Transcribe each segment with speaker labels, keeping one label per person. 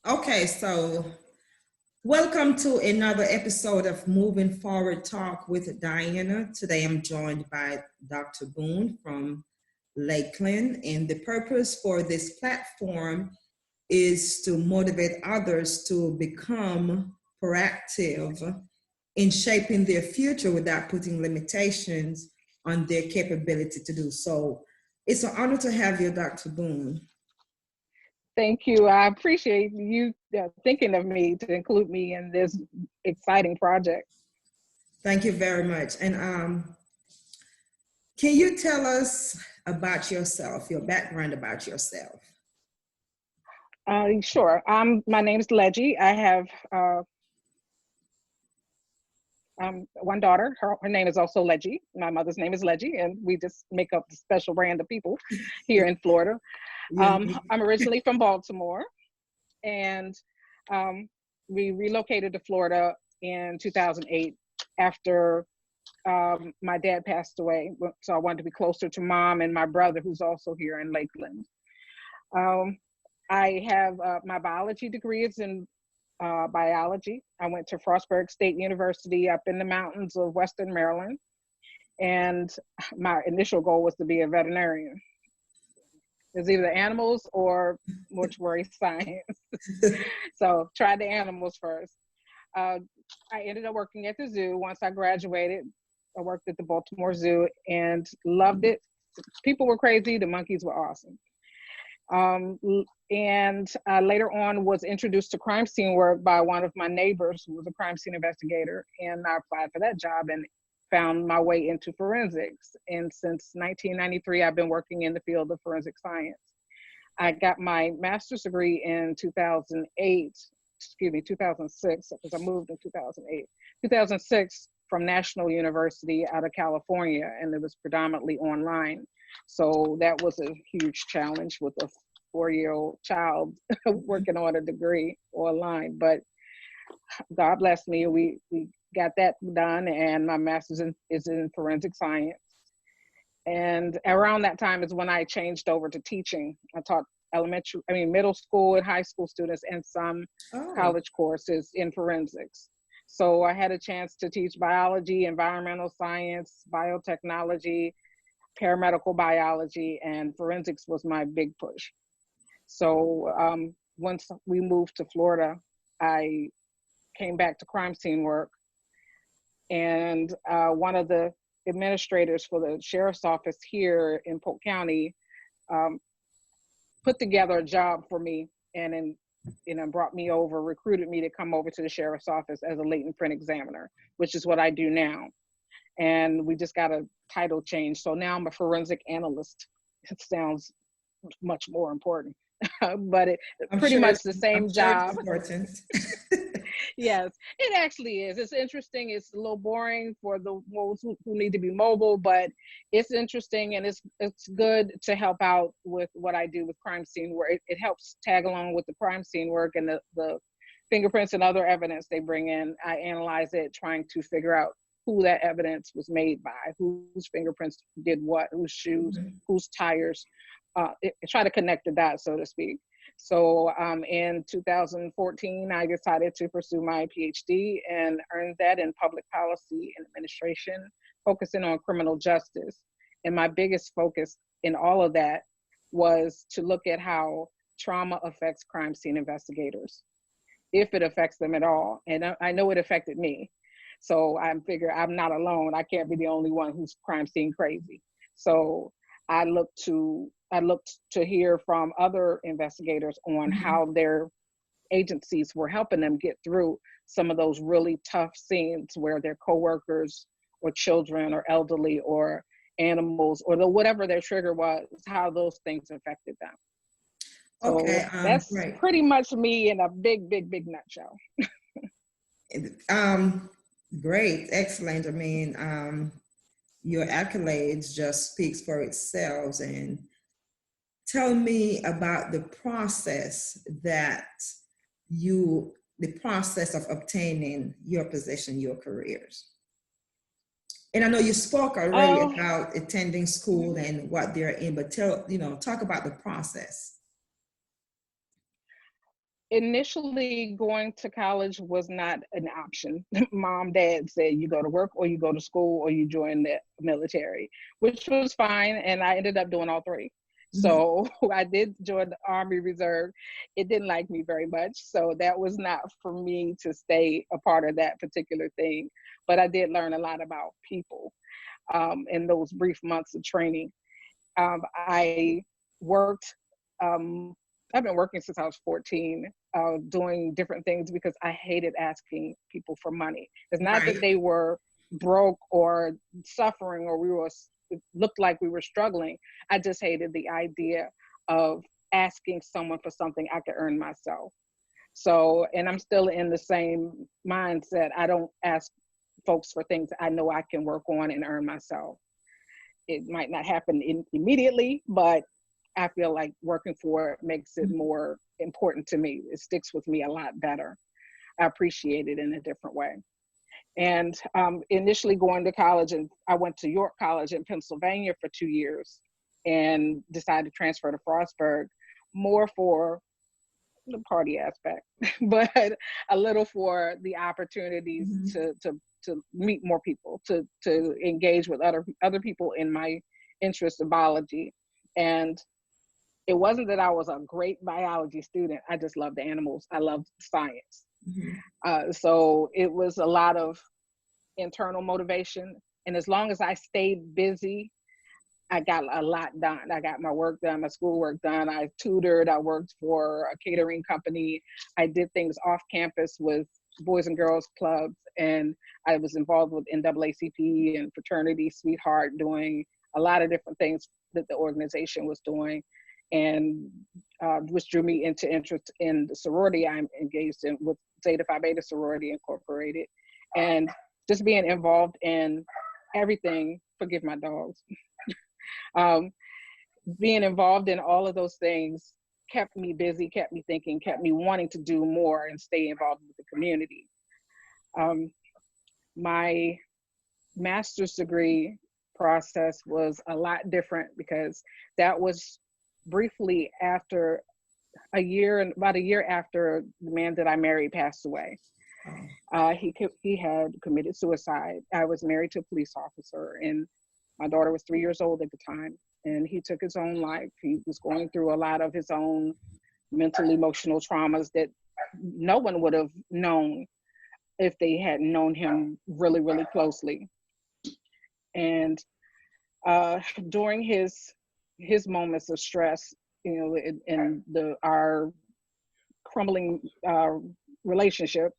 Speaker 1: Okay, so welcome to another episode of Moving Forward Talk with Diana. Today I'm joined by Dr. Boone from Lakeland, and the purpose for this platform is to motivate others to become proactive in shaping their future without putting limitations on their capability to do so. It's an honor to have you, Dr. Boone.
Speaker 2: Thank you. I appreciate you thinking of me to include me in this exciting project.
Speaker 1: Thank you very much. And can you tell us about yourself, your background about yourself?
Speaker 2: Sure. My name is Leggy. I have one daughter. Her name is also Leggy. My mother's name is Leggy, and we just make up the special brand of people here in Florida. I'm originally from Baltimore, and we relocated to Florida in 2008 after my dad passed away. So I wanted to be closer to mom and my brother, who's also here in Lakeland. I have my biology degree is in biology. I went to Frostburg State University up in the mountains of Western Maryland. And my initial goal was to be a veterinarian. It's either animals or mortuary science. So tried the animals first. I ended up working at the zoo. Once I graduated, I worked at the Baltimore Zoo and loved it. People were crazy, the monkeys were awesome. And later on was introduced to crime scene work by one of my neighbors who was a crime scene investigator. And I applied for that job and found my way into forensics. And since 1993, I've been working in the field of forensic science. I got my master's degree in 2006, because I moved in 2008. 2006 from National University out of California, and it was predominantly online. So that was a huge challenge with a 4-year-old child working on a degree online. But God bless me, we got that done, and my master's is in forensic science. And around that time is when I changed over to teaching. I taught middle school and high school students and some college courses in forensics. So I had a chance to teach biology, environmental science, biotechnology, paramedical biology, and forensics was my big push. So once we moved to Florida, I came back to crime scene work. And one of the administrators for the sheriff's office here in Polk County put together a job for me and brought me over, recruited me to come over to the sheriff's office as a latent print examiner, which is what I do now. And we just got a title change. So now I'm a forensic analyst. It sounds much more important, but it's pretty much the same job. Yes, it actually is. It's interesting. It's a little boring for the ones who need to be mobile, but it's interesting, and it's good to help out with what I do with crime scene work. It helps tag along with the crime scene work and the fingerprints and other evidence they bring in. I analyze it, trying to figure out who that evidence was made by, whose fingerprints did what, whose shoes, whose tires. Try to connect the dots, so to speak. So in 2014, I decided to pursue my PhD and earned that in public policy and administration, focusing on criminal justice. And my biggest focus in all of that was to look at how trauma affects crime scene investigators, if it affects them at all. And I know it affected me. So I figure I'm not alone. I can't be the only one who's crime scene crazy. So I looked to hear from other investigators on how their agencies were helping them get through some of those really tough scenes where their coworkers or children or elderly or animals or whatever their trigger was, how those things affected them. So that's pretty much me in a big, big, big nutshell.
Speaker 1: Great, excellent. I mean, your accolades just speaks for itself. And tell me about the process of obtaining your position, your careers. And I know you spoke already about attending school and what they're in, but talk about the process.
Speaker 2: Initially, going to college was not an option. Mom, dad said you go to work or you go to school or you join the military, which was fine. And I ended up doing all three.
Speaker 1: Mhm.
Speaker 2: So I did join the Army Reserve. It didn't like me very much. So that was not for me to stay a part of that particular thing. But I did learn a lot about people in those brief months of training. I worked, um, I've been working since I was 14, doing different things because I hated asking people for money. It's not that
Speaker 1: Right.
Speaker 2: they were broke or suffering or it looked like we were struggling. I just hated the idea of asking someone for something I could earn myself. So, and I'm still in the same mindset. I don't ask folks for things I know I can work on and earn myself. It might not happen immediately, but I feel like working for it makes it more important to me. It sticks with me a lot better. I appreciate it in a different way. And initially going to college, and I went to York College in Pennsylvania for 2 years and decided to transfer to Frostburg more for the party aspect, but a little for the opportunities
Speaker 1: Mhm.
Speaker 2: to meet more people, to engage with other people in my interest in biology. And it wasn't that I was a great biology student. I just loved the animals. I loved science.
Speaker 1: Mhm.
Speaker 2: So it was a lot of internal motivation. And as long as I stayed busy, I got a lot done. I got my work done, my schoolwork done. I tutored. I worked for a catering company. I did things off campus with Boys and Girls Clubs, and I was involved with NAACP and Fraternity Sweetheart, doing a lot of different things that the organization was doing, and which drew me into interest in the sorority I'm engaged in with Zeta Phi Beta Sorority Incorporated, and just being involved in everything. Forgive my dogs. Um, Being involved in all of those things kept me busy, kept me thinking, kept me wanting to do more and stay involved with the community. Um, my master's degree process was a lot different because that was briefly after about a year after the man that I married passed away.
Speaker 1: Oh.
Speaker 2: He had committed suicide. I was married to a police officer, and my daughter was 3 years old at the time. And he took his own life. He was going through a lot of his own mental, emotional traumas that no one would have known if they hadn't known him really, really closely. And uh, during his moments of stress, you know, in the our crumbling relationship,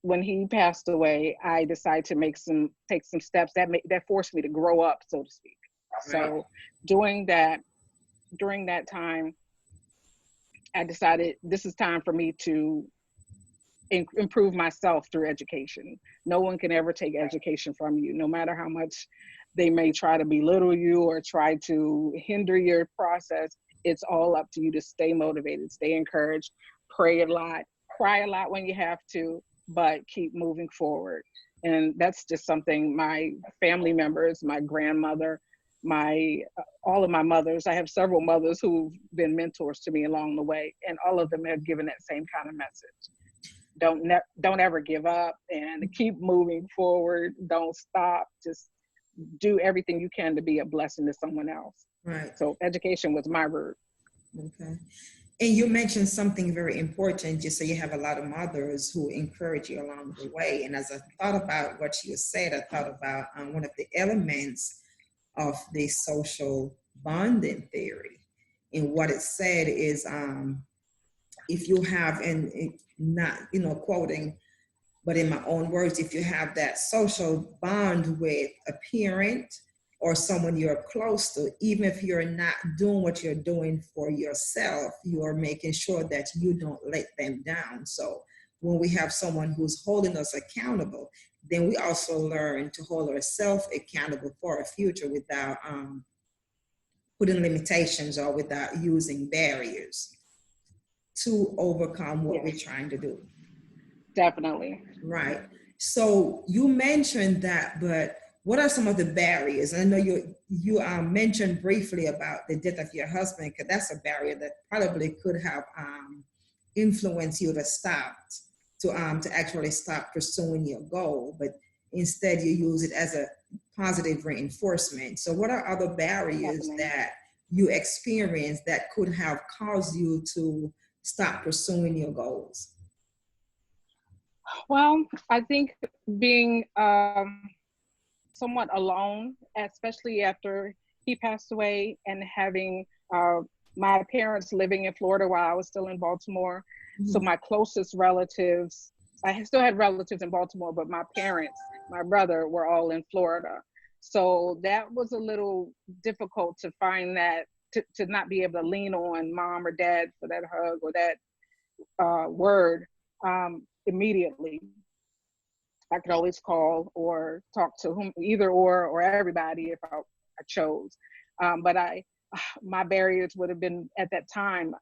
Speaker 2: when he passed away, I decided to take some steps that forced me to grow up, so to speak.
Speaker 1: Right.
Speaker 2: So doing that during that time, I decided this is time for me to improve myself through education. No one can ever take education from you, no matter how much they may try to belittle you or try to hinder your process. It's all up to you to stay motivated, stay encouraged, pray a lot, cry a lot when you have to, but keep moving forward. And that's just something my family members, my grandmother, my all of my mothers, I have several mothers who've been mentors to me along the way, and all of them have given that same kind of message. Don't ever give up and keep moving forward. Don't stop. Just do everything you can to be a blessing to someone else.
Speaker 1: Right.
Speaker 2: So education was my route.
Speaker 1: Okay. And you mentioned something very important. You say you have a lot of mothers who encourage you along the way. And as I thought about what you said, I thought about one of the elements of the social bonding theory. And what it said is if you have, and not, quoting, but in my own words, if you have that social bond with a parent or someone you're close to, even if you're not doing what you're doing for yourself, you're making sure that you don't let them down. So when we have someone who's holding us accountable, then we also learn to hold ourselves accountable for our future without putting limitations or without using barriers to overcome what we're
Speaker 2: Yes,
Speaker 1: trying to do.
Speaker 2: definitely.
Speaker 1: Right. So you mentioned that, but what are some of the barriers? And I know you mentioned briefly about the death of your husband, because that's a barrier that probably could have influence you to actually stop pursuing your goal, but instead you use it as a positive reinforcement. So what are other barriers
Speaker 2: Definitely.
Speaker 1: that you experience that could have caused you to stop pursuing your goals?
Speaker 2: Well, I think being somewhat alone, especially after he passed away, and having my parents living in Florida while I was still in Baltimore. So
Speaker 1: Mhm.
Speaker 2: my closest relatives, I still had relatives in Baltimore, but my parents, my brother, were all in Florida. So that was a little difficult to find that, to not be able to lean on mom or dad for that hug or that word immediately. I could always call or talk to whom, either or everybody if I chose. But my barriers would have been at that time,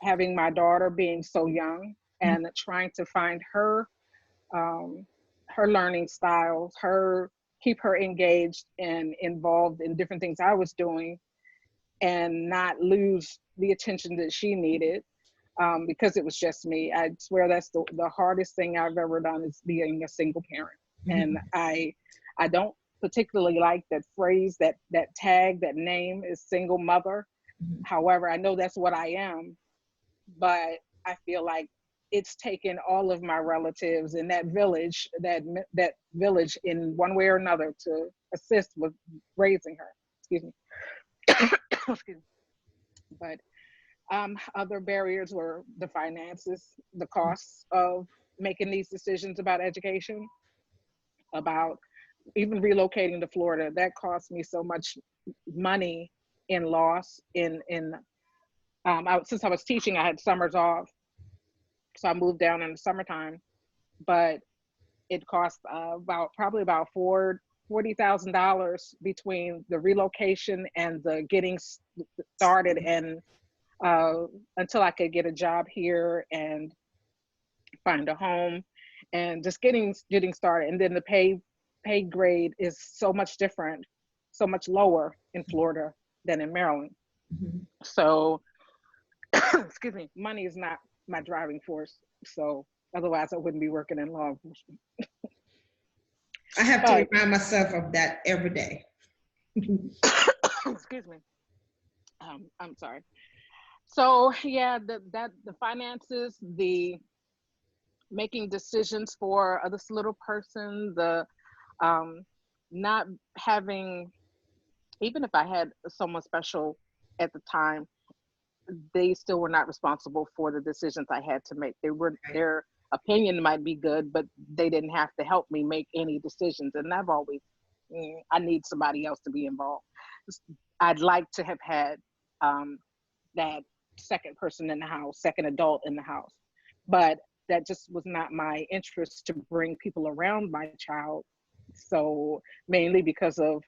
Speaker 2: having my daughter being so young and trying to find her, um, her learning styles, her keep her engaged and involved in different things I was doing, and not lose the attention that she needed, because it was just me. I swear that's the hardest thing I've ever done, is being a single parent. And
Speaker 1: Mhm.
Speaker 2: I don't particularly like that phrase, that tag, that name is single mother.
Speaker 1: Mhm.
Speaker 2: However, I know that's what I am, but I feel like it's taken all of my relatives in that village, that village in one way or another, to assist with raising her. Excuse me. Excuse me. But other barriers were the finances, the costs of making these decisions about education, about even relocating to Florida. That cost me so much money in loss. Since I was teaching, I had summers off, so I moved down in the summertime. But it cost probably about $40,000 between the relocation and the getting started, and uh, until I could get a job here and find a home, and just getting started. And then the pay grade is so much different, so much lower in Florida than in Maryland.
Speaker 1: Mhm.
Speaker 2: So excuse me, money is not my driving force. So otherwise I wouldn't be working in law enforcement.
Speaker 1: I have to
Speaker 2: But
Speaker 1: remind myself of that every day.
Speaker 2: excuse me. I'm sorry. So yeah, the finances, the making decisions for this little person, the um, not having, even if I had someone special at the time, they still were not responsible for the decisions I had to make.
Speaker 1: Right.
Speaker 2: Their opinion might be good, but they didn't have to help me make any decisions. And I've always, I need somebody else to be involved. I'd like to have had um, that second person in the house, second adult in the house, but that just was not my interest to bring people around my child. So mainly because of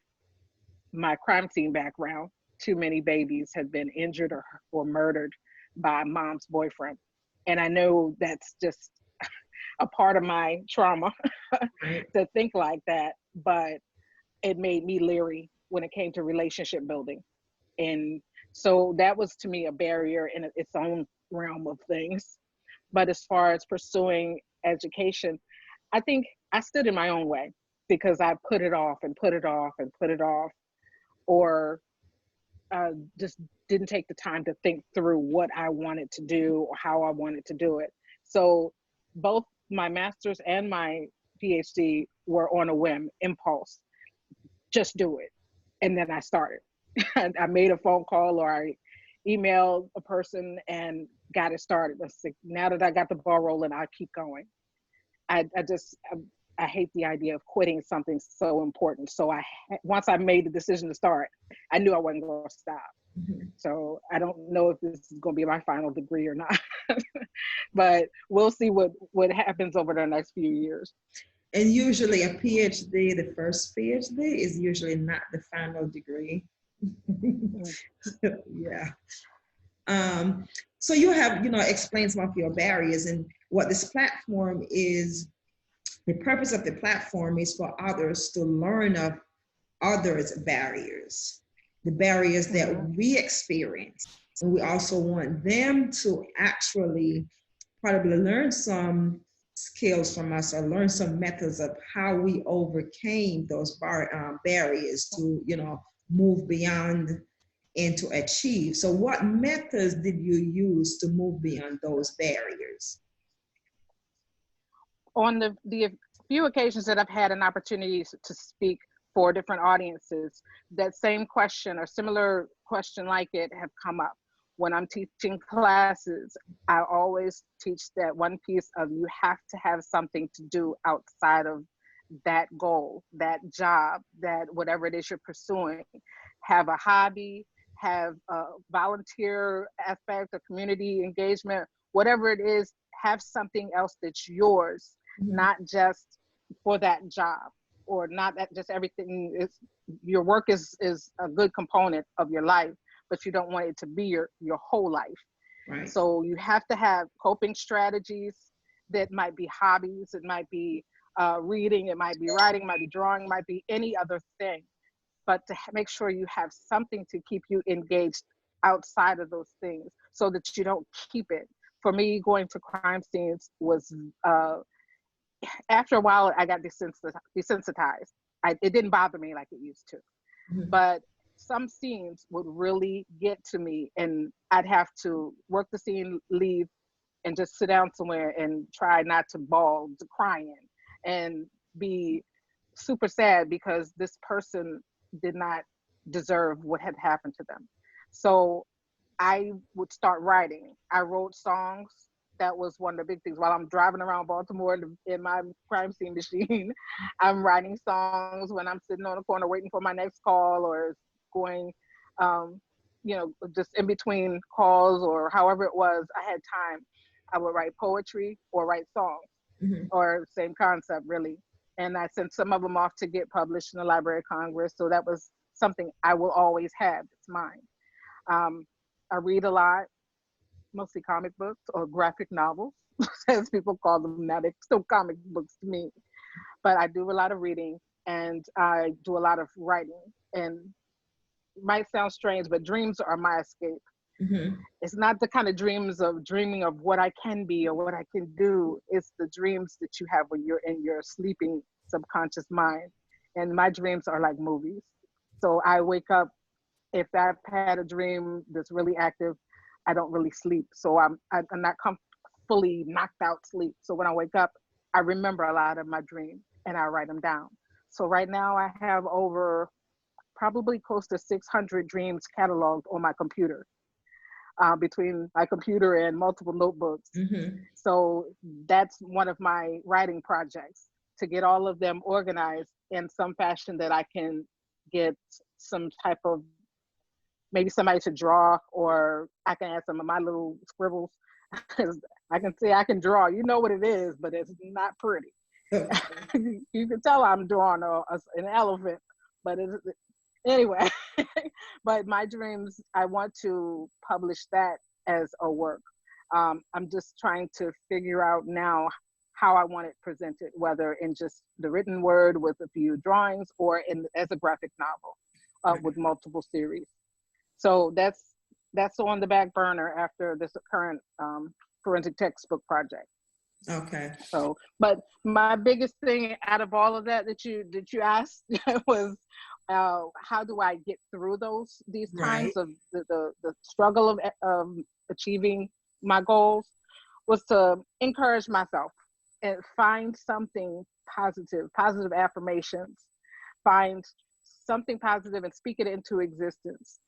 Speaker 2: my crime scene background, too many babies have been injured or murdered by mom's boyfriend. And I know that's just a part of my trauma
Speaker 1: Right.
Speaker 2: to think like that, but it made me leery when it came to relationship building. And so that was to me a barrier in its own realm of things. But as far as pursuing education, I think I stood in my own way because I put it off and put it off and put it off, or just didn't take the time to think through what I wanted to do or how I wanted to do it. So both my master's and my PhD were on a whim, impulse, just do it. And then I started. I made a phone call or I emailed a person and got it started. Now that I got the ball rolling, I'll keep going. I hate the idea of quitting something so important. So once I made the decision to start, I knew I wasn't going to stop.
Speaker 1: Mhm.
Speaker 2: So I don't know if this is going to be my final degree or not, but we'll see what happens over the next few years.
Speaker 1: And usually a PhD, the first PhD is usually not the final degree.
Speaker 2: Mm.
Speaker 1: Yeah. Um, so you have, explained some of your barriers and what this platform is. The purpose of the platform is for others to learn of others' barriers, the barriers that
Speaker 2: Mm-hmm.
Speaker 1: we experience. And we also want them to actually probably learn some skills from us or learn some methods of how we overcame those barriers to, move beyond and to achieve. So what methods did you use to move beyond those barriers?
Speaker 2: On the few occasions that I've had an opportunity to speak for different audiences, that same question or similar question like it have come up. When I'm teaching classes, I always teach that one piece of you have to have something to do outside of that goal, that job, that whatever it is you're pursuing. Have a hobby, have a volunteer aspect, a community engagement, whatever it is, have something else that's yours, not just for that job, or not that just everything is your work is a good component of your life, but you don't want it to be your whole life.
Speaker 1: Right.
Speaker 2: So you have to have coping strategies that might be hobbies, it might be reading, it might be writing, it might be drawing, it might be any other thing, but to make sure you have something to keep you engaged outside of those things so that you don't keep it. For me, going to crime scenes was after a while I got desensitized. It didn't bother me like it used to. But some scenes would really get to me, and I'd have to work the scene, leave, and just sit down somewhere and try not to bawl, to crying, and be super sad because this person did not deserve what had happened to them. So I would start writing. I wrote songs. That was one of the big things. While I'm driving around Baltimore in my crime scene machine, I'm writing songs when I'm sitting on the corner waiting for my next call, or going, just in between calls, or however it was, I had time. I would write poetry or write songs, or same concept really. And I sent some of them off to get published in the Library of Congress. So that was something I will always have. It's mine. I read a lot, mostly comic books or graphic novels, as people call them now. They're still comic books to me. But I do a lot of reading, and I do a lot of writing. And it might sound strange, but dreams are my escape. It's not the kind of dreams of dreaming of what I can be or what I can do. It's the dreams that you have when you're in your sleeping subconscious mind. And my dreams are like movies. So I wake up, if I've had a dream that's really active, I don't really sleep. So I'm not fully knocked out sleep. So when I wake up, I remember a lot of my dreams and I write them down. So right now I have over probably close to 600 dreams cataloged on my computer, between my computer and multiple notebooks. So that's one of my writing projects, to get all of them organized in some fashion that I can get some type of, maybe somebody to draw, or I can add some of my little scribbles. I can say I can draw, you know what it is, but it's not pretty. You can tell I'm drawing an elephant, but anyway. But my dreams, I want to publish that as a work. I'm just trying to figure out now how I want it presented, whether in just the written word with a few drawings, or as a graphic novel with multiple series. So that's on the back burner after this current forensic textbook project.
Speaker 1: Okay.
Speaker 2: So, but my biggest thing out of all of that you asked was, how do I get through these times of the struggle of achieving my goals, was to encourage myself and find something positive affirmations, find something positive and speak it into existence.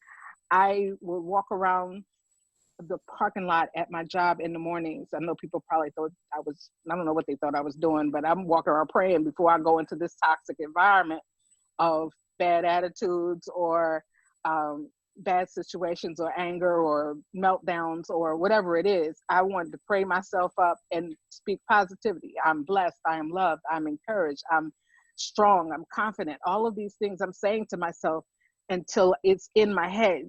Speaker 2: I would walk around the parking lot at my job in the mornings. I know people probably thought I don't know what they thought I was doing, but I'm walking around praying before I go into this toxic environment of bad attitudes, or bad situations, or anger, or meltdowns, or whatever it is. I wanted to pray myself up and speak positivity. I'm blessed, I am loved, I'm encouraged, I'm strong, I'm confident. All of these things I'm saying to myself until it's in my head.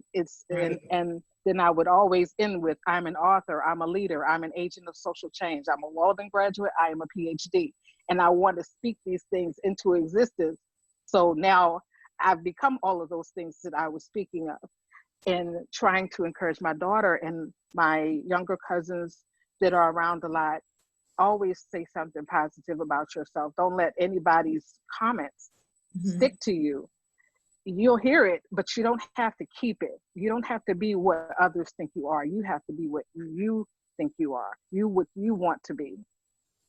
Speaker 2: And then I would always end with, I'm an author, I'm a leader, I'm an agent of social change, I'm a Walden graduate, I am a PhD. And I want to speak these things into existence. So now I've become all of those things that I was speaking of. and trying to encourage my daughter and my younger cousins that are around a lot. Always say something positive about yourself. Don't let anybody's comments
Speaker 1: Mm-hmm.
Speaker 2: stick to you. You'll hear it, but you don't have to keep it. You don't have to be what others think you are. You have to be what you think you are. You what you want to be.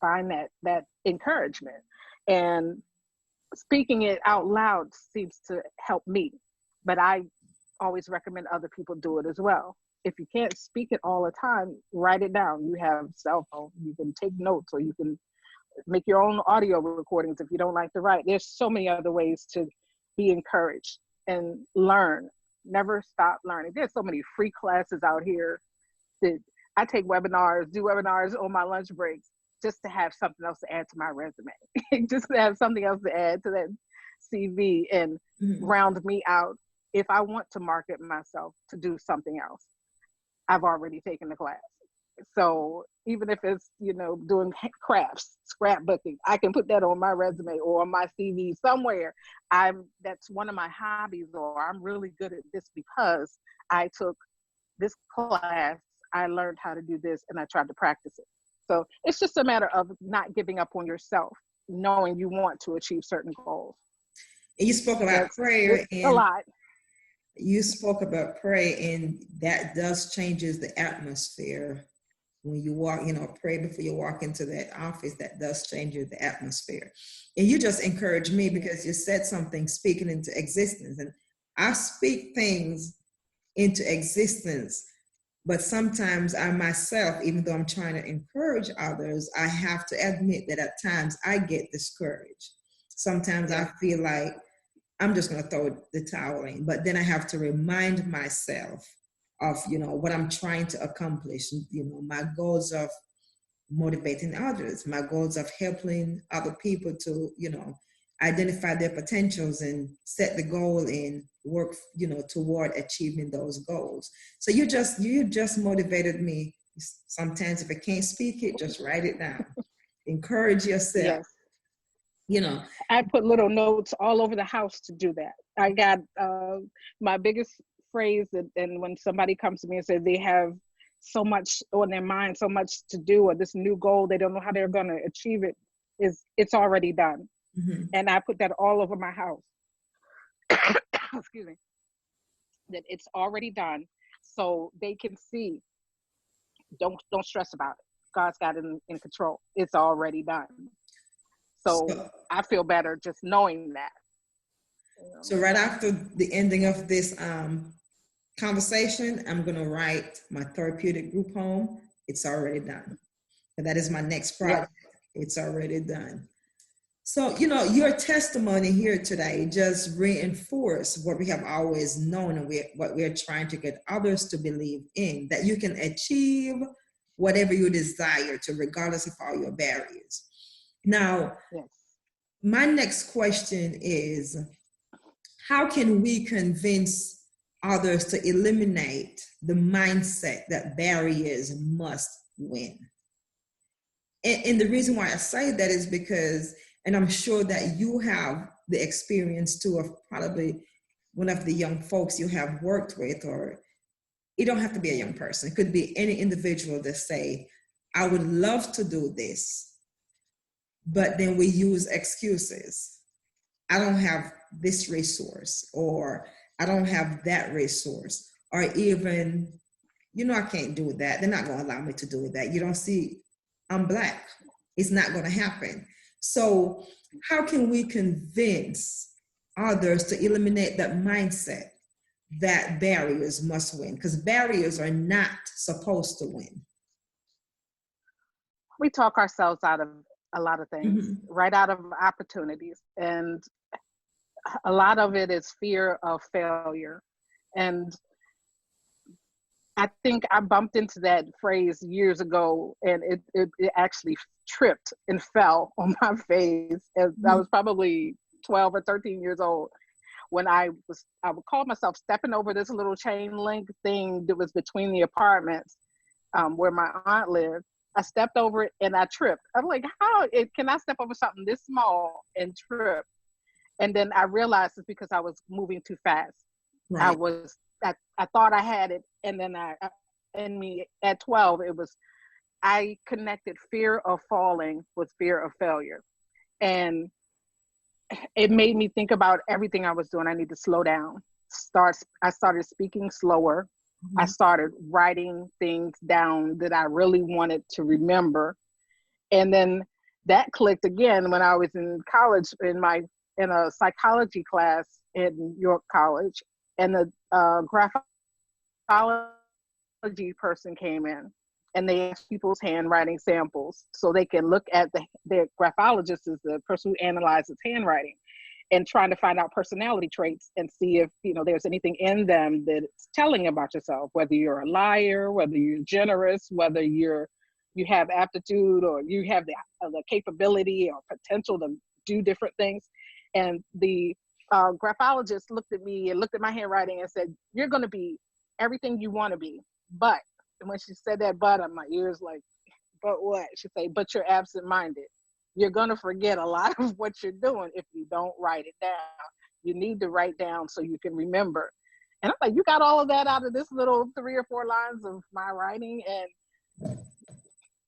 Speaker 2: Find that encouragement. And speaking it out loud seems to help me. But I always recommend other people do it as well. If you can't speak it all the time, write it down. You have cell phone, you can take notes, or you can make your own audio recordings if you don't like to write. There's so many other ways to be encouraged and learn. Never stop learning. There's so many free classes out here that I take webinars, do webinars on my lunch breaks just to have something else to add to my resume, just to have something else to add to that CV and
Speaker 1: Mm-hmm.
Speaker 2: round me out. If I want to market myself to do something else, I've already taken the class. So even if it's, doing crafts, scrapbooking, I can put that on my resume or on my CV somewhere. That's one of my hobbies, or I'm really good at this because I took this class, I learned how to do this, and I tried to practice it. So it's just a matter of not giving up on yourself, knowing you want to achieve certain goals.
Speaker 1: And you spoke about
Speaker 2: That's
Speaker 1: prayer,
Speaker 2: a
Speaker 1: and
Speaker 2: lot.
Speaker 1: you spoke about prayer, and that does changes the atmosphere. When you walk, pray before you walk into that office, that does change the atmosphere. And you just encouraged me because you said something, speaking into existence. And I speak things into existence, but sometimes I myself, even though I'm trying to encourage others, I have to admit that at times I get discouraged. Sometimes I feel like I'm just going to throw the towel in, but then I have to remind myself of, what I'm trying to accomplish, my goals of motivating others, my goals of helping other people to, identify their potentials and set the goal and work, toward achieving those goals. So you just motivated me. Sometimes if I can't speak it, just write it down. Encourage yourself.
Speaker 2: Yes.
Speaker 1: You know,
Speaker 2: I put little notes all over the house to do that. I got my biggest phrase, and when somebody comes to me and says they have so much on their mind, so much to do, or this new goal, they don't know how they're going to achieve it, is it's already done.
Speaker 1: mm-hmm.
Speaker 2: And I put that all over my house. Excuse me. That it's already done, so they can see. Don't stress about it. God's got it in control. It's already done. So
Speaker 1: So,
Speaker 2: I feel better just knowing that.
Speaker 1: so right after the ending of this conversation, I'm going to write my therapeutic group home. It's already done. And that is my next project.
Speaker 2: Yes.
Speaker 1: It's already done. So, your testimony here today just reinforced what we have always known and what we're trying to get others to believe in, that you can achieve whatever you desire to, regardless of all your barriers. Now,
Speaker 2: Yes.
Speaker 1: my next question is, how can we convince others to eliminate the mindset that barriers must win? And the reason why I say that is because, and I'm sure that you have the experience too of probably one of the young folks you have worked with, or it don't have to be a young person. It could be any individual that say, I would love to do this, but then we use excuses. I don't have this resource, or I don't have that resource, or even, I can't do that. They're not going to allow me to do that. You don't see, I'm Black. It's not going to happen. So how can we convince others to eliminate that mindset that barriers must win? Because barriers are not supposed to win.
Speaker 2: We talk ourselves out of a lot of things,
Speaker 1: Mm-hmm.
Speaker 2: right out of opportunities. And a lot of it is fear of failure. And I think I bumped into that phrase years ago, and it actually tripped and fell on my face. As I was probably 12 or 13 years old when I would call myself stepping over this little chain link thing that was between the apartments where my aunt lived. I stepped over it and I tripped. I'm like, can I step over something this small and trip? And then I realized it's because I was moving too fast.
Speaker 1: Right.
Speaker 2: I was I thought I had it, and then in me at 12, I connected fear of falling with fear of failure, and it made me think about everything I was doing. I need to slow down. I started speaking slower. I
Speaker 1: Mhm.
Speaker 2: started writing things down that I really wanted to remember. And then that clicked again when I was in college in a psychology class in York College, and the graphology person came in, and they asked people's handwriting samples so they can look at the graphologist is the person who analyzes handwriting, and trying to find out personality traits and see if there's anything in them that's telling about yourself, whether you're a liar, whether you're generous, whether you have aptitude, or you have the capability or potential to do different things. And the graphologist looked at me and looked at my handwriting and said, "You're going to be everything you want to be, but," and when she said that "but," on my ears like, "But what?" She said, "But you're absent-minded. You're going to forget a lot of what you're doing if you don't write it down. You need to write down so you can remember." And I'm like, "You got all of that out of this little 3 or 4 lines of my writing?"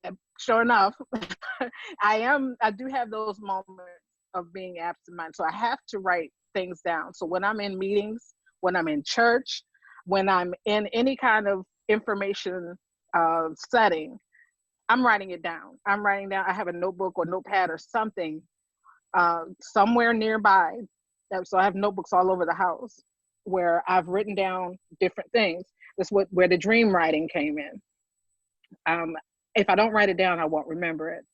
Speaker 2: And sure enough, I do have those moments of being absent-minded. So I have to write things down. So when I'm in meetings, when I'm in church, when I'm in any kind of information setting, I'm writing it down. I'm writing down. I have a notebook or notepad or something somewhere nearby. So I have notebooks all over the house where I've written down different things. That's where the dream writing came in. Um, if I don't write it down, I won't remember it,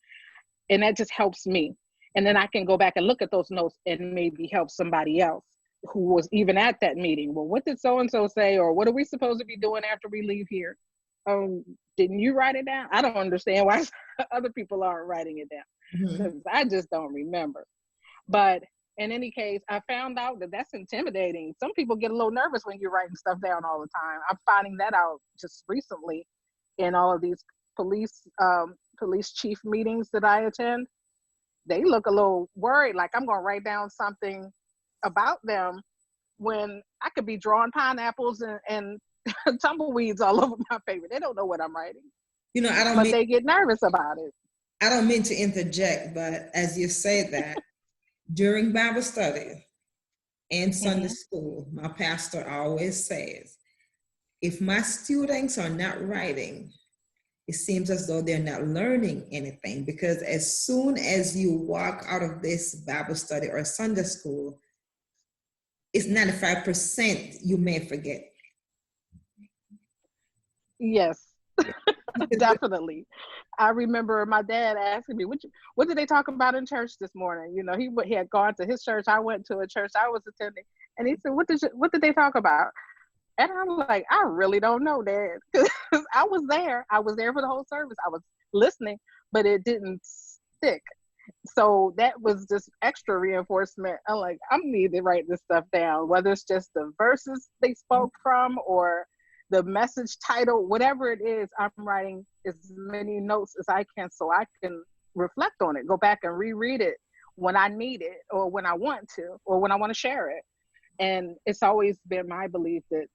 Speaker 2: and that just helps me. And then I can go back and look at those notes and maybe help somebody else who was even at that meeting. Well, what did so and so say, or what are we supposed to be doing after we leave here? Oh, didn't you write it down? I don't understand why other people aren't writing it down,
Speaker 1: Mhm.
Speaker 2: because I just don't remember. But in any case, I found out that that's intimidating. Some people get a little nervous when you're writing stuff down all the time. I'm finding that out just recently in all of these police chief meetings that I attend. They look a little worried, like I'm going to write down something about them when I could be drawing pineapples and tumbleweeds all over my paper. They don't know what I'm writing,
Speaker 1: You know,
Speaker 2: but they get nervous about it.
Speaker 1: I don't mean to interject, but as you say that, during Bible study and Sunday
Speaker 2: Mm-hmm.
Speaker 1: school, my pastor always says, if my students are not writing, it seems as though they're not learning anything, because as soon as you walk out of this Bible study or Sunday school, it's 95% you may forget.
Speaker 2: Yes, definitely. I remember my dad asking me, "What did they talk about in church this morning?" He had gone to his church. I went to a church I was attending, and he said, what did they talk about?" And I'm like, "I really don't know, Dad." Because I was there. I was there for the whole service. I was listening, but it didn't stick. So that was just extra reinforcement. I'm like, I need to write this stuff down, whether it's just the verses they spoke from or the message title, whatever it is. I'm writing as many notes as I can so I can reflect on it, go back and reread it when I need it or when I want to or when I want to share it. And it's always been my belief that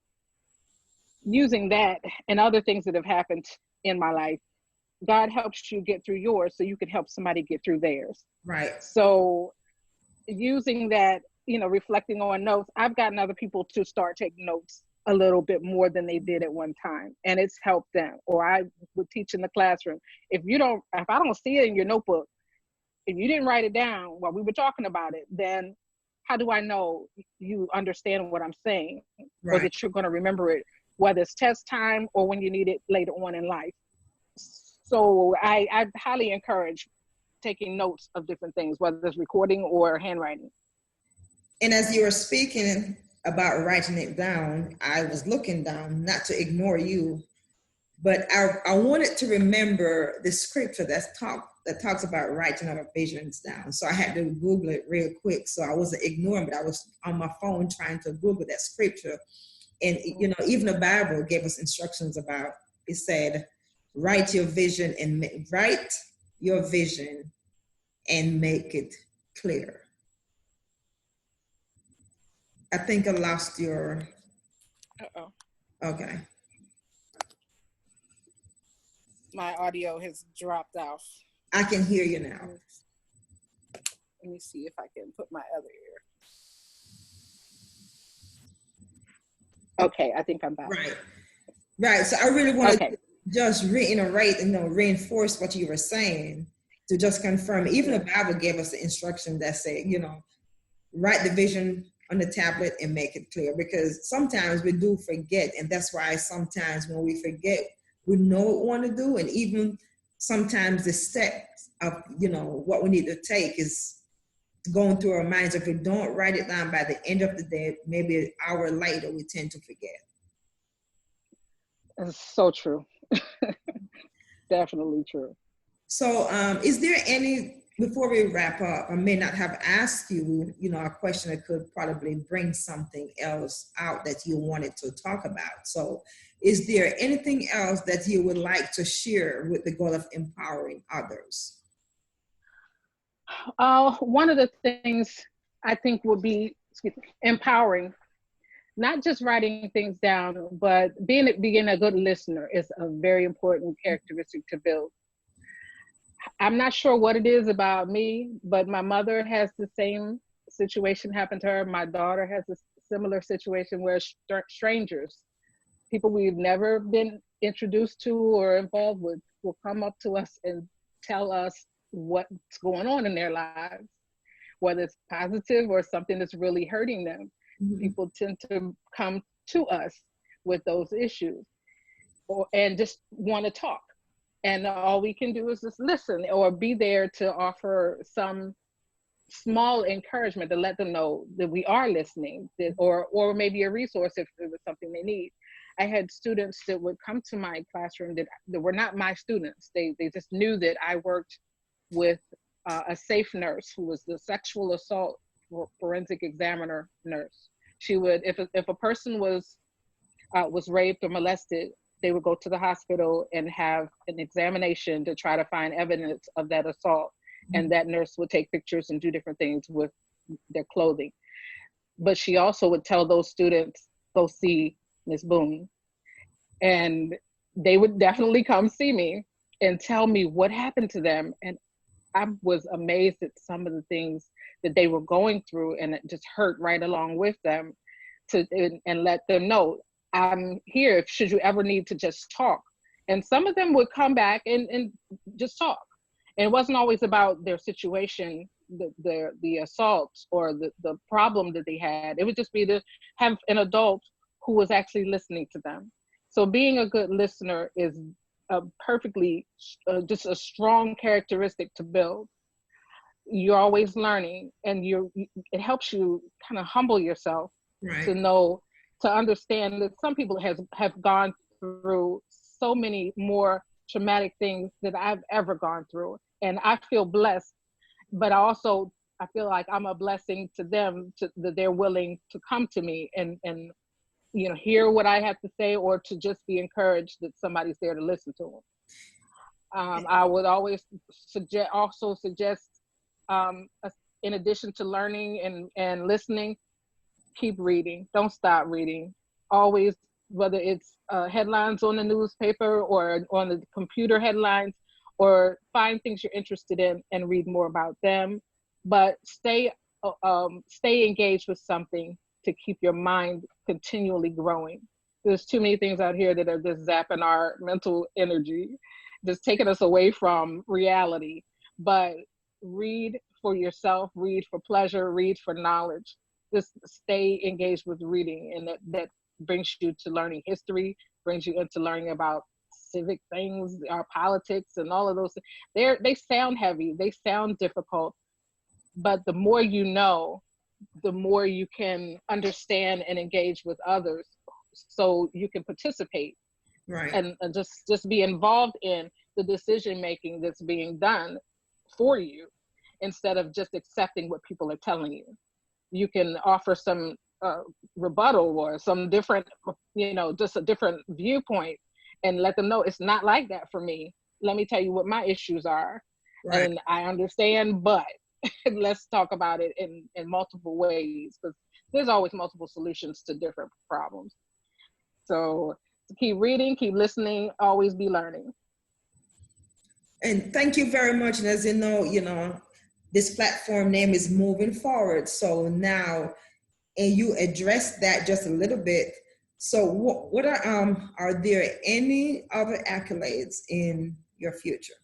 Speaker 2: using that and other things that have happened in my life, God helps you get through yours so you can help somebody get through theirs.
Speaker 1: Right.
Speaker 2: So using that, reflecting on notes, I've gotten other people to start taking notes a little bit more than they did at one time, and it's helped them. Or I would teach in the classroom. If I don't see it in your notebook, if you didn't write it down while we were talking about it, then how do I know you understand what I'm saying, or
Speaker 1: Right.
Speaker 2: that you're going to remember it, whether it's test time or when you need it later on in life? So I highly encourage taking notes of different things, whether it's recording or handwriting.
Speaker 1: And as you were speaking about writing it down, I was looking down, not to ignore you, but I wanted to remember the scripture that talks about writing our visions down. So I had to Google it real quick. So I wasn't ignoring, but I was on my phone trying to Google that scripture. And even the Bible gave us instructions about. It said, write your vision and make it clear. I think I lost your
Speaker 2: Uh-oh.
Speaker 1: Okay.
Speaker 2: My audio has dropped off.
Speaker 1: I can hear you now.
Speaker 2: Let me see if I can put my other ear. Okay, I think I'm back.
Speaker 1: Right. Right. So I really want
Speaker 2: Okay.
Speaker 1: to just reiterate and reinforce what you were saying, to just confirm. Even the Bible gave us the instruction that said, write the vision on the tablet and make it clear, because sometimes we do forget. And that's why sometimes when we forget, we know what we want to do. And even sometimes the steps of, what we need to take is going through our minds. If we don't write it down by the end of the day, maybe an hour later, we tend to forget.
Speaker 2: It's so true. Definitely true.
Speaker 1: So is there any, before we wrap up, I may not have asked you, a question that could probably bring something else out that you wanted to talk about. So is there anything else that you would like to share with the goal of empowering others?
Speaker 2: One of the things I think would be empowering, not just writing things down, but being a good listener is a very important characteristic to build. I'm not sure what it is about me, but my mother has the same situation happen to her. My daughter has a similar situation where strangers, people we've never been introduced to or involved with, will come up to us and tell us what's going on in their lives, whether it's positive or something that's really hurting them.
Speaker 1: Mm-hmm.
Speaker 2: People tend to come to us with those issues, and just want to talk. And all we can do is just listen or be there to offer some small encouragement to let them know that we are listening, or maybe a resource if it was something they need. I had students that would come to my classroom that were not my students. They just knew that I worked with a safe nurse who was the sexual assault forensic examiner nurse. She would, if a person was raped or molested, they would go to the hospital and have an examination to try to find evidence of that assault. And that nurse would take pictures and do different things with their clothing. But she also would tell those students, go see Miss Boone. And they would definitely come see me and tell me what happened to them. And I was amazed at some of the things that they were going through, and it just hurt right along with them, and let them know, I'm here should you ever need to just talk. And some of them would come back and just talk. And it wasn't always about their situation, the assaults or the problem that they had. It would just be to have an adult who was actually listening to them. So being a good listener is a perfectly just a strong characteristic to build. You're always learning, and it helps you kind of humble yourself to
Speaker 1: Right.
Speaker 2: know, to understand that some people have gone through so many more traumatic things that I've ever gone through, and I feel blessed. But also I feel like I'm a blessing to them, that they're willing to come to me and hear what I have to say, or to just be encouraged that somebody's there to listen to them. I would always suggest, um, in addition to learning and listening, keep reading. Don't stop reading. Always, whether it's headlines on the newspaper or on the computer headlines, or find things you're interested in and read more about them. But stay engaged with something to keep your mind continually growing. There's too many things out here that are just zapping our mental energy, just taking us away from reality. But read for yourself, read for pleasure, read for knowledge. Just stay engaged with reading, and that brings you to learning history, brings you into learning about civic things, our politics, and all of those. They sound heavy, they sound difficult, but the more you know, the more you can understand and engage with others, so you can participate
Speaker 1: Right.
Speaker 2: and just be involved in the decision making that's being done for you, instead of just accepting what people are telling you. You can offer some rebuttal or some different, just a different viewpoint, and let them know it's not like that for me. Let me tell you what my issues are.
Speaker 1: Right.
Speaker 2: And I understand, but let's talk about it in, multiple ways, because there's always multiple solutions to different problems. So keep reading, keep listening, always be learning.
Speaker 1: And thank you very much. And as you know, this platform name is Moving Forward. So now, and you addressed that just a little bit. So what are there any other accolades in your future?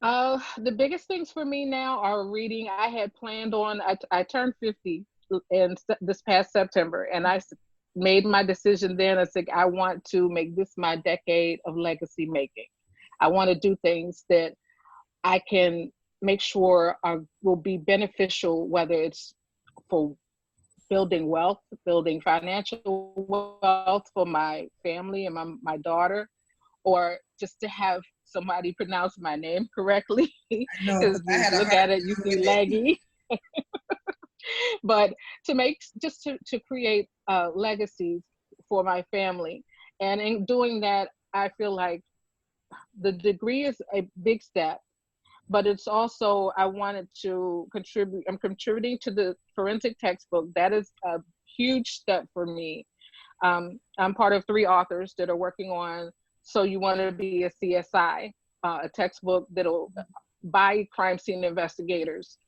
Speaker 2: The biggest things for me now are reading. I had planned on, I turned 50 in this past September, and made my decision then. I said, I want to make this my decade of legacy making. I want to do things that I can make sure will be beneficial, whether it's for building wealth, building financial wealth for my family and my daughter, or just to have somebody pronounce my name correctly.
Speaker 1: I know,
Speaker 2: Because
Speaker 1: because I
Speaker 2: you
Speaker 1: had a
Speaker 2: look
Speaker 1: hard
Speaker 2: at it, you
Speaker 1: time
Speaker 2: see
Speaker 1: with it.
Speaker 2: Leggy. But to create legacies for my family. And in doing that, I feel like the degree is a big step, but it's also, I wanted to contribute. I'm contributing to the forensic textbook. That is a huge step for me. I'm part of 3 authors that are working on So You Want to Be a CSI, a textbook that'll by crime scene investigators,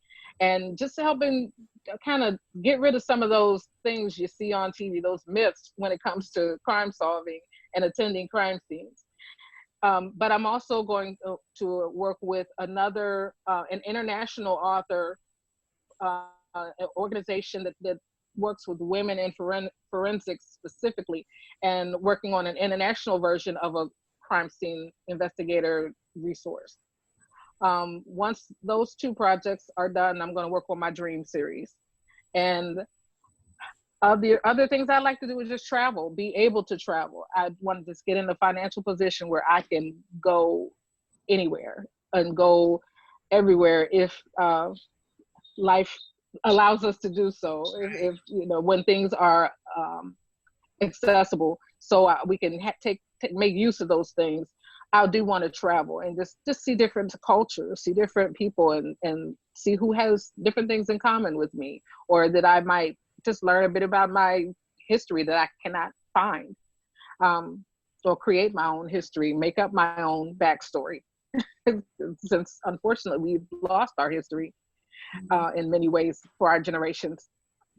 Speaker 2: and just helping kind of get rid of some of those things you see on TV, those myths when it comes to crime solving and attending crime scenes. But I'm also going to work with an international author, an organization that works with women in forensics specifically, and working on an international version of a crime scene investigator resource. Once those 2 projects are done, I'm going to work on my dream series. And other things I like to do is just travel, be able to travel. I want to just get in a financial position where I can go anywhere and go everywhere if life allows us to do so. If you know, when things are accessible, so we can make use of those things. I do want to travel and just see different cultures, see different people, and see who has different things in common with me, or that I might just learn a bit about my history that I cannot find, or create my own history, make up my own backstory. Since unfortunately we've lost our history in many ways for our generations,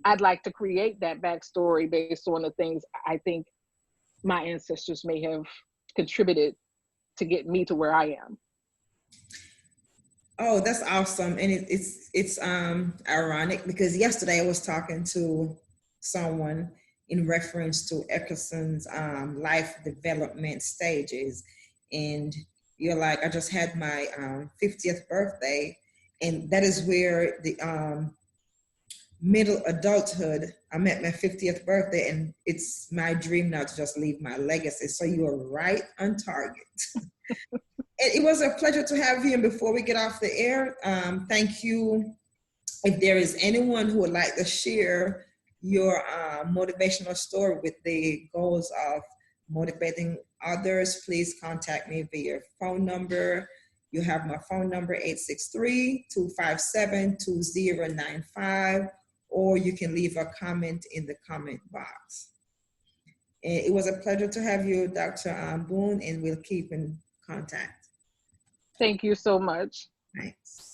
Speaker 2: I'd like to create that backstory based on the things I think my ancestors may have contributed to get me to where I am.
Speaker 1: Oh, that's awesome. And it's ironic because yesterday I was talking to someone in reference to Eckerson's life development stages. And you're like, I just had my 50th birthday, and that is where the middle adulthood, I'm at my 50th birthday, and it's my dream now to just leave my legacy. So you are right on target. It was a pleasure to have you. And before we get off the air, thank you. If there is anyone who would like to share your motivational story with the goals of motivating others, please contact me via phone number. You have my phone number, 863-257-2095, or you can leave a comment in the comment box. And it was a pleasure to have you, Dr. Boone, and we'll keep in contact.
Speaker 2: Thank you so much.
Speaker 1: Thanks.